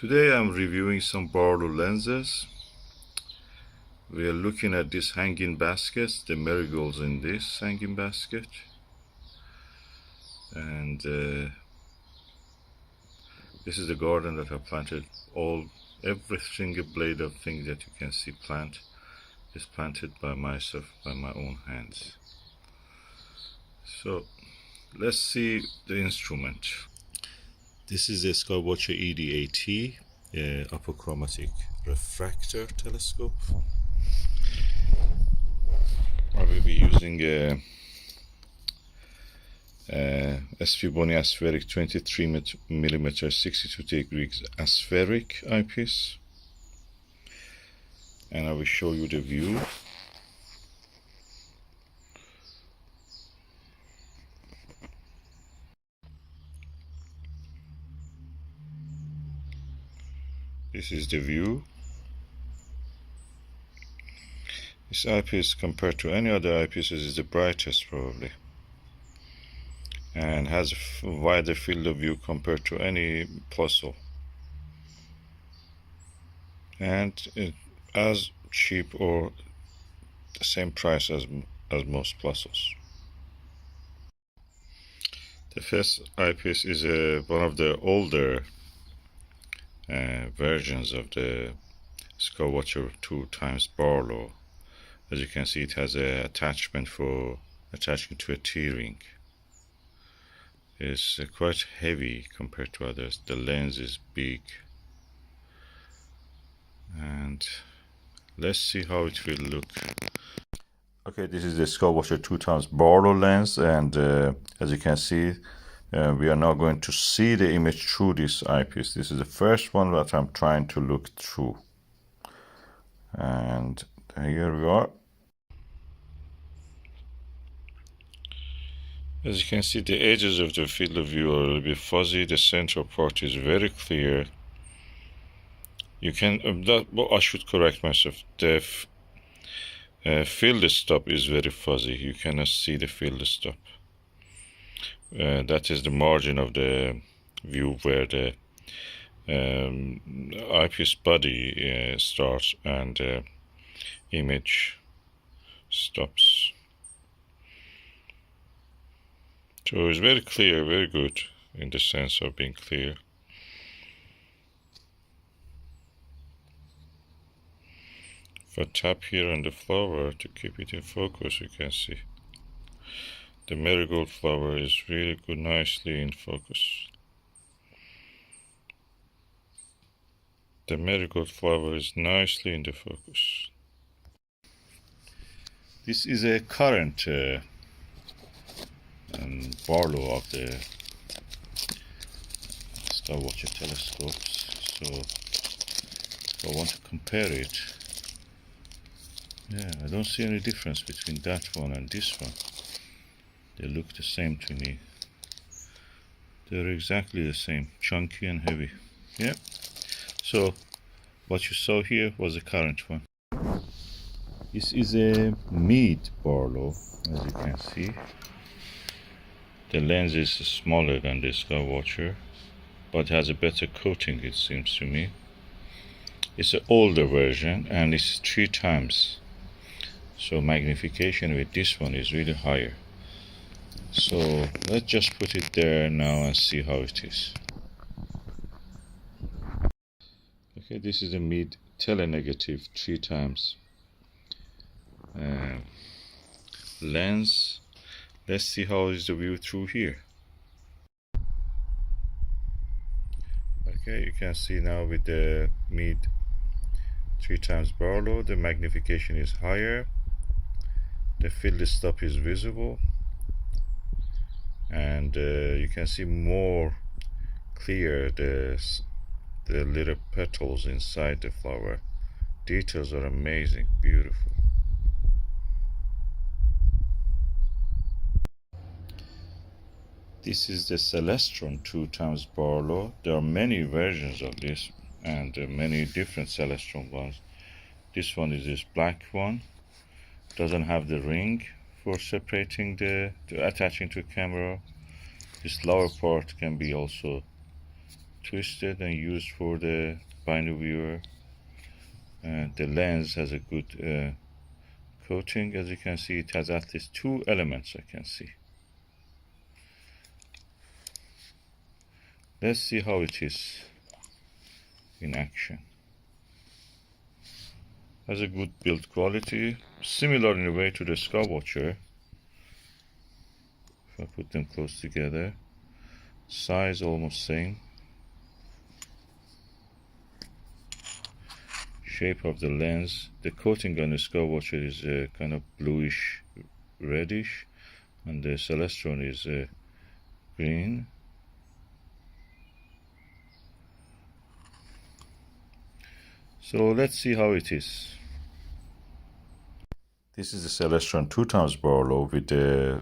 Today I'm reviewing some Barlow lenses. We are looking at these hanging baskets, the marigolds in this hanging basket. And this is the garden that I planted. Every single blade of thing that you can see plant is planted by myself, by my own hands. So let's see the instrument. This is a Skywatcher ED-AT, Apochromatic Refractor telescope. I will be using a SVBony Aspheric 23mm 62 degrees aspheric eyepiece, and I will show you the view. This is the view. This eyepiece, compared to any other eyepieces, is the brightest probably, and has a wider field of view compared to any Plusso, and it as cheap or the same price as most Plussos. The first eyepiece is one of the older versions of the Skywatcher 2x Barlow. As you can see, it has an attachment for attaching to a T-ring. It's quite heavy compared to others. The lens is big, and let's see how it will look. Okay, this is the Skywatcher 2x Barlow lens, and as you can see, we are now going to see the image through this eyepiece. This is the first one that I'm trying to look through, and here we are. As you can see, the edges of the field of view are a little bit fuzzy. The central part is very clear. You can, I should correct myself. The field stop is very fuzzy. You cannot see the field stop. That is the margin of the view where the eyepiece body starts and the image stops. So it's very clear, very good in the sense of being clear. If I tap here on the flower to keep it in focus, you can see the marigold flower is really good, nicely in focus. The marigold flower is nicely in the focus. This is a current Barlow of the Skywatcher telescopes. So if I want to compare it, yeah, I don't see any difference between that one and this one. They look the same to me. They're exactly the same, chunky and heavy. Yeah. So what you saw here was a current one. This is a Meade Barlow, as you can see. The lens is smaller than the Skywatcher, but has a better coating, it seems to me. It's an older version and it's 3 times. So magnification with this one is really higher. So let's just put it there now and see how it is. Okay, this is a Meade Telenegative 3 times lens. Let's see how is the view through here. Okay, you can see now with the Meade 3 times Barlow, the magnification is higher, the field stop is visible, and you can see more clear the little petals inside the flower. Details are amazing, beautiful. This is the Celestron 2x Barlow. There are many versions of this and many different Celestron ones. This one is this black one. Doesn't have the ring for separating attaching to a camera. This lower part can be also twisted and used for the binary viewer. The lens has a good coating. As you can see, it has at least 2 elements I can see. Let's see how it is in action. Has a good build quality, similar in a way to the Skywatcher. If I put them close together, size almost same. Shape of the lens, the coating on the Skywatcher is kind of bluish reddish, and the Celestron is green. So let's see how it is. This is the Celestron 2x Barlow with the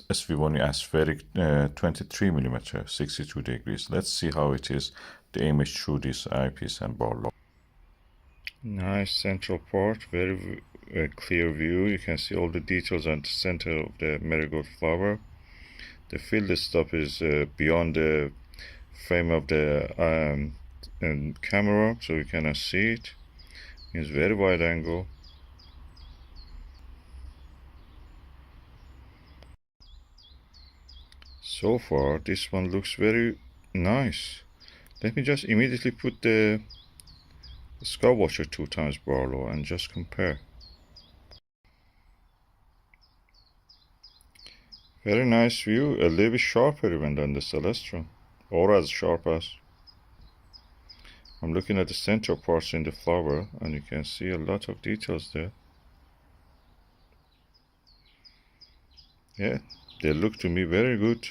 SVBony Aspheric 23mm 62 degrees. Let's see how it is, the image through this eyepiece and Barlow. Nice central part, very clear view. You can see all the details on the center of the marigold flower. The field stop is beyond the frame of the camera, so you cannot see it. It's very wide angle. So far, this one looks very nice. Let me just immediately put the Skywatcher 2x Barlow and just compare. Very nice view, a little bit sharper even than the Celestron, or as sharp as. I'm looking at the central parts in the flower, and you can see a lot of details there. Yeah, they look to me very good.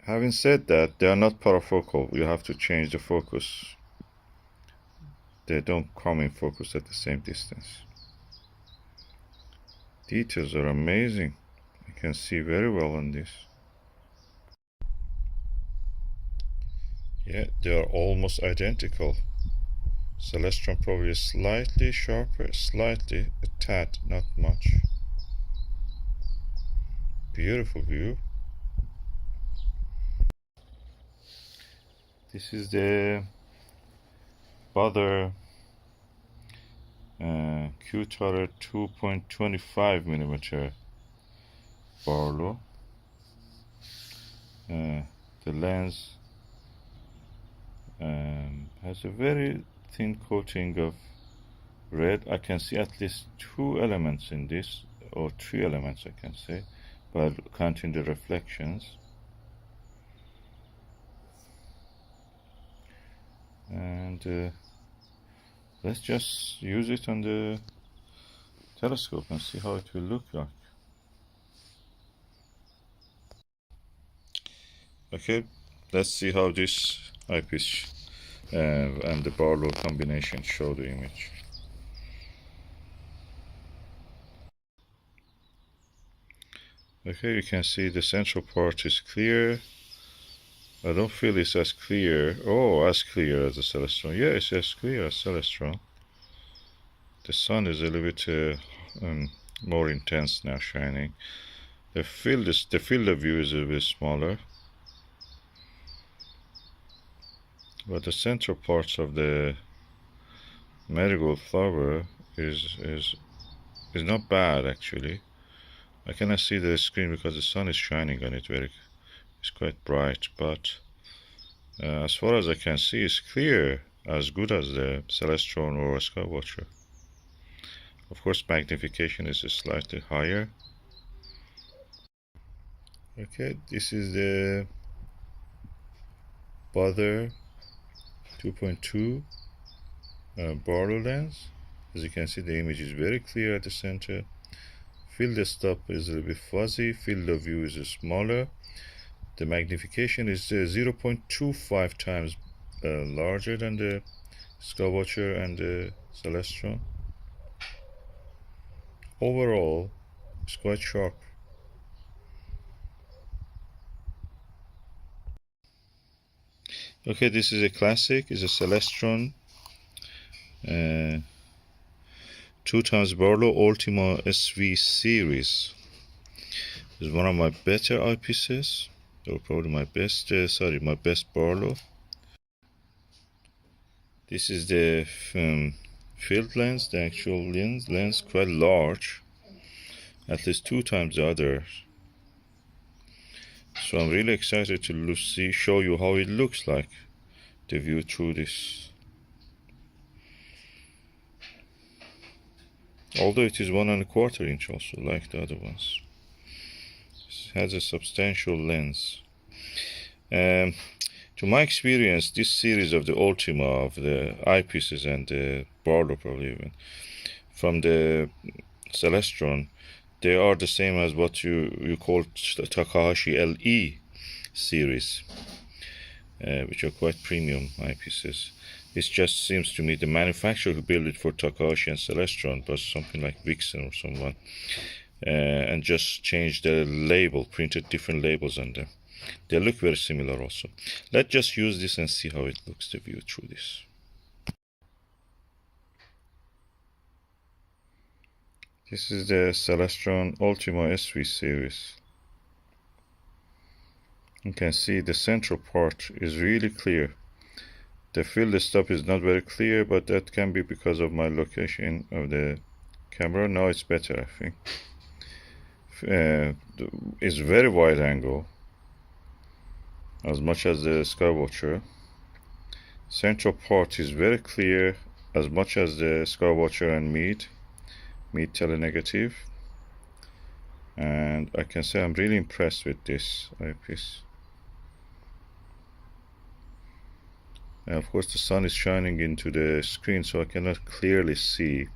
Having said that, they are not parafocal. You have to change the focus. They don't come in focus at the same distance. Details are amazing. I can see very well on this. Yeah, they are almost identical. Celestron probably is slightly sharper, slightly, a tad, not much. Beautiful view. This is the Baader Q-Turret 2.25mm Barlow. The lens has a very thin coating of red. I can see at least 2 elements in this, or 3 elements I can say, by counting the reflections. And let's just use it on the telescope and see how it will look like. Okay, let's see how this eyepiece and the Barlow combination show the image. Okay, you can see the central part is clear. I don't feel it's as clear. Oh, as clear as the Celestron. Yeah, it's as clear as Celestron. The sun is a little bit more intense now, shining. The field of view is a bit smaller, but the central parts of the marigold flower is not bad actually. I cannot see the screen because the sun is shining on it it's quite bright, but as far as I can see, it's clear, as good as the Celestron or Skywatcher. Of course, magnification is slightly higher. Okay, this is the Baader 2.2 Barlow lens. As you can see, the image is very clear at the center. Field of stop is a little bit fuzzy. Field of view is smaller. The magnification is 0.25 times larger than the Skywatcher and the Celestron. Overall, it's quite sharp. Okay, this is a classic. It's a Celestron 2x Barlow Ultima SV series. It's one of my better eyepieces. So probably my best, my best Barlow. This is the field lens, the actual lens, quite large, at least 2 times the other. So I'm really excited to show you how it looks like, the view through this. Although it is 1¼ inch also, like the other ones. It has a substantial lens. To my experience, this series of the Ultima, of the eyepieces and the Barlow probably even, from the Celestron, they are the same as what you call the Takahashi LE series, which are quite premium eyepieces. It just seems to me the manufacturer who built it for Takahashi and Celestron was something like Vixen or someone, and just changed the label, printed different labels on them. They look very similar also. Let's just use this and see how it looks, the view through this. This is the Celestron Ultima SV series. You can see the central part is really clear. The field stop is not very clear, but that can be because of my location of the camera. Now it's better, I think. It's very wide angle, as much as the Skywatcher. Central part is very clear, as much as the Skywatcher and Meade Telenegative. And I can say I'm really impressed with this eyepiece. And of course the sun is shining into the screen, so I cannot clearly see,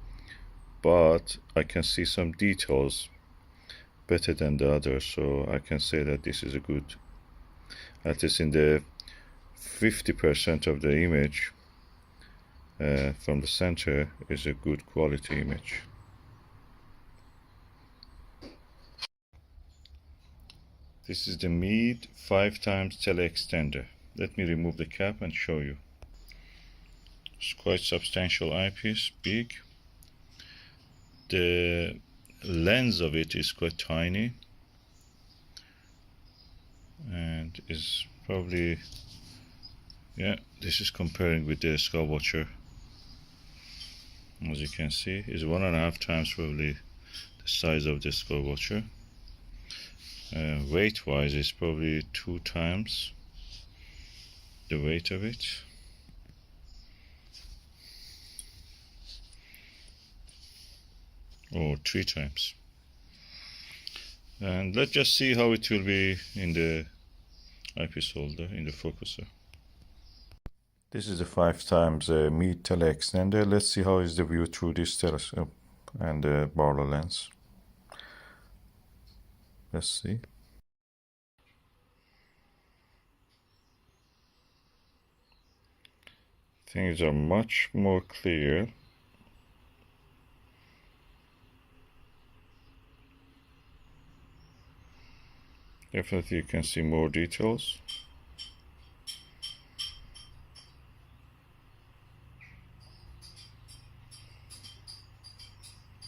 but I can see some details better than the others, so I can say that this is a good, at least in the 50% of the image from the center, is a good quality image. This is the Meade 5x TeleExtender. Let me remove the cap and show you. It's quite substantial eyepiece, big. The lens of it is quite tiny and is probably, yeah, this is comparing with the Skywatcher. As you can see, is 1.5 times probably the size of the Skywatcher. Weight wise, it's probably 2 times the weight of it. Or 3 times. And let's just see how it will be in the eyepiece holder, in the focuser. This is the 5x Meade TeleExtender. Let's see how is the view through this telescope and the Barlow lens. Let's see. Things are much more clear. Definitely you can see more details.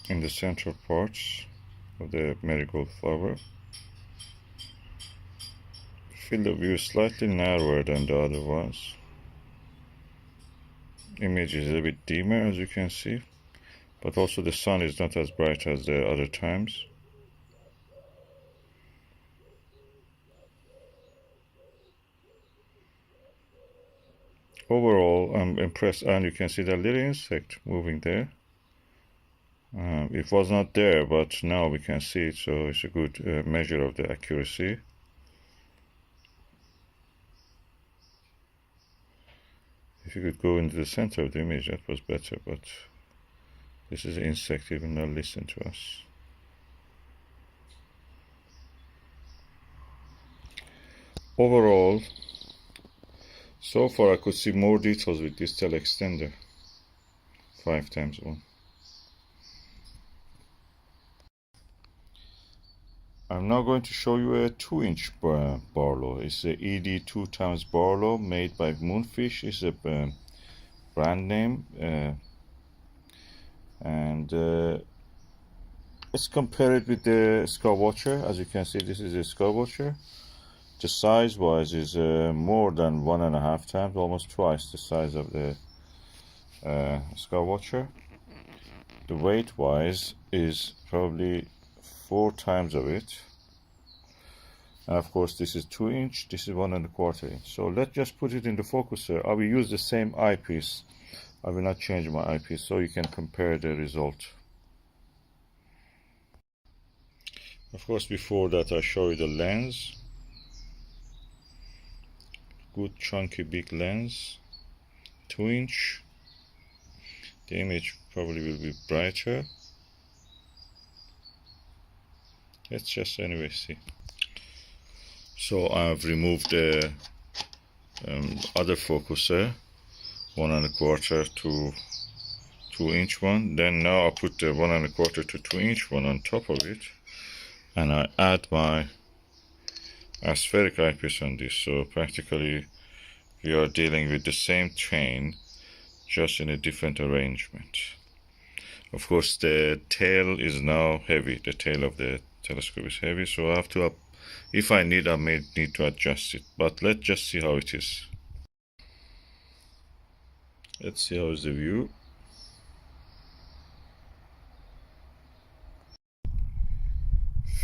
In the central parts of the marigold flower. Field of view is slightly narrower than the other ones. Image is a bit dimmer, as you can see, but also the sun is not as bright as the other times. Overall, I'm impressed, and you can see the little insect moving there. It was not there, but now we can see it, so it's a good measure of the accuracy. If you could go into the center of the image, that was better, but this is an insect, it will not listen to us. Overall, so far I could see more details with this TeleExtender 5x1. I'm now going to show you a 2-inch Barlow. It's a ED 2x Barlow made by Moonfish. It's a brand name, and let's compare it with the Skywatcher. As you can see, this is a Skywatcher. the size wise is more than 1.5 times, almost twice the size of the Skywatcher. The weight wise is probably 4 times of it, and of course this is 2 inch, this is 1.25 inch. So let's just put it in the focuser. I will use the same eyepiece, I will not change my eyepiece, so you can compare the result. Of course, before that I show you the lens. Good chunky big lens, 2 inch. The image probably will be brighter. Let's just anyway see. So I've removed the other focuser, 1.25 to 2 inch one. Then now I put the 1.25 to 2 inch one on top of it, and I add my aspheric eyepiece on this. So practically we are dealing with the same train, just in a different arrangement. Of course the tail is now heavy, the tail of the telescope is heavy, so I have to, if I need, I may need to adjust it, but let's just see how it is. Let's see how is the view.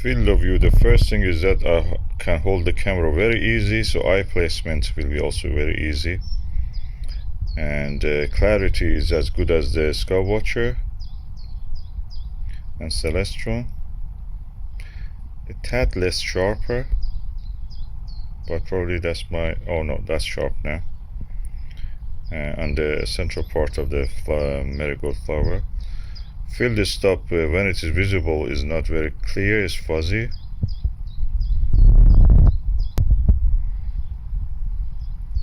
Field of view, the first thing is that I can hold the camera very easy, so eye placement will be also very easy, and clarity is as good as the Skywatcher and Celestron. A tad less sharper, but probably that's my, oh no, that's sharp now. On the central part of the marigold flower. Field stop when it is visible is not very clear, it's fuzzy.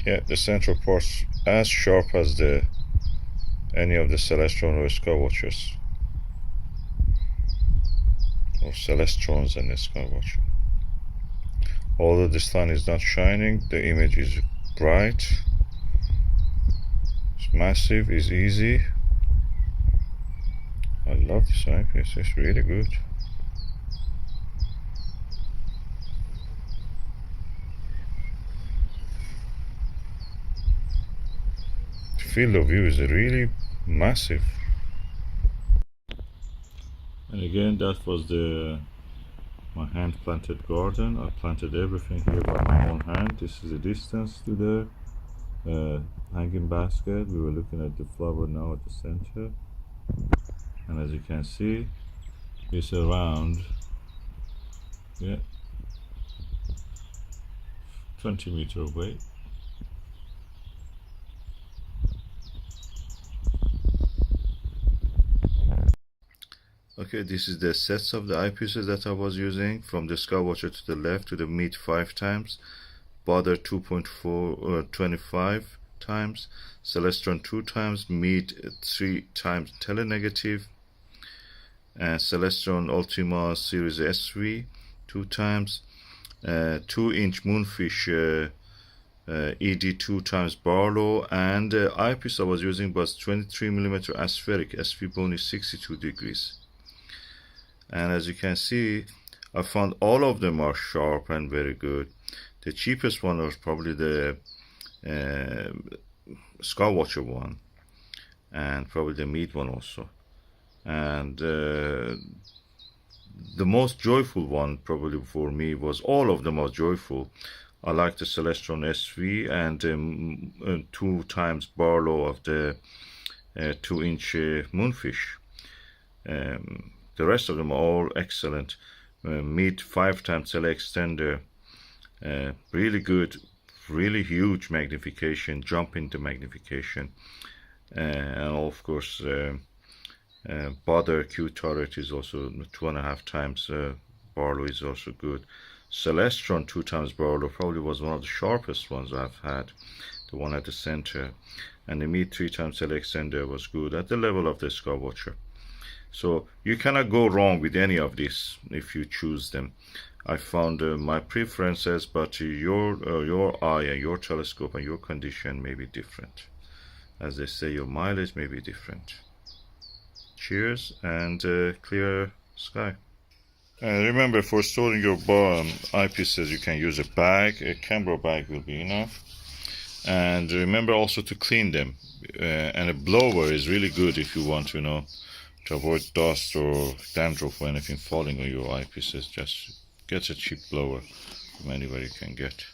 Yeah, the central part's as sharp as any of the Celestron or Skywatchers, or Celestrons and the Skywatcher. Although the sun is not shining, the image is bright, it's massive, it's easy. I love this eyepiece, it's really good. The field of view is really massive. And again, that was my hand planted garden. I planted everything here by my own hand. This is the distance to the hanging basket. We were looking at the flower now at the center, and as you can see, it's around 20 meters away. Okay, this is the sets of the eyepieces that I was using, from the Skywatcher to the left, to the Meade 5 times, Baader 2.25 times, Celestron 2 times, Meade 3 times Telenegative, and Celestron Ultima Series SV 2 times, 2 inch Moonfish ED 2 times Barlow, and the eyepiece I was using was 23mm Aspheric SVBony 62 degrees. And as you can see, I found all of them are sharp and very good. The cheapest one was probably the Skywatcher one, and probably the Meade one also. And the most joyful one probably for me was, all of them are joyful. I like the Celestron SV and 2 times Barlow of the 2 inch Moonfish. The rest of them are all excellent. Meade 5 times TeleExtender, really good, really huge magnification, jump into magnification, and of course Baader Q-Turret is also 2.5 times Barlow is also good. Celestron 2 times Barlow probably was one of the sharpest ones I've had, the one at the center, and the Meade 3 times TeleExtender was good at the level of the Skywatcher. So you cannot go wrong with any of these if you choose them. I found my preferences, but your eye and your telescope and your condition may be different. As they say, your mileage may be different. Cheers and clear sky. Remember, for storing your eyepieces, you can use a bag. A camera bag will be enough. And remember also to clean them. And a blower is really good if you want to, to avoid dust or dandruff or anything falling on your eyepieces. Just get a cheap blower from anywhere you can get.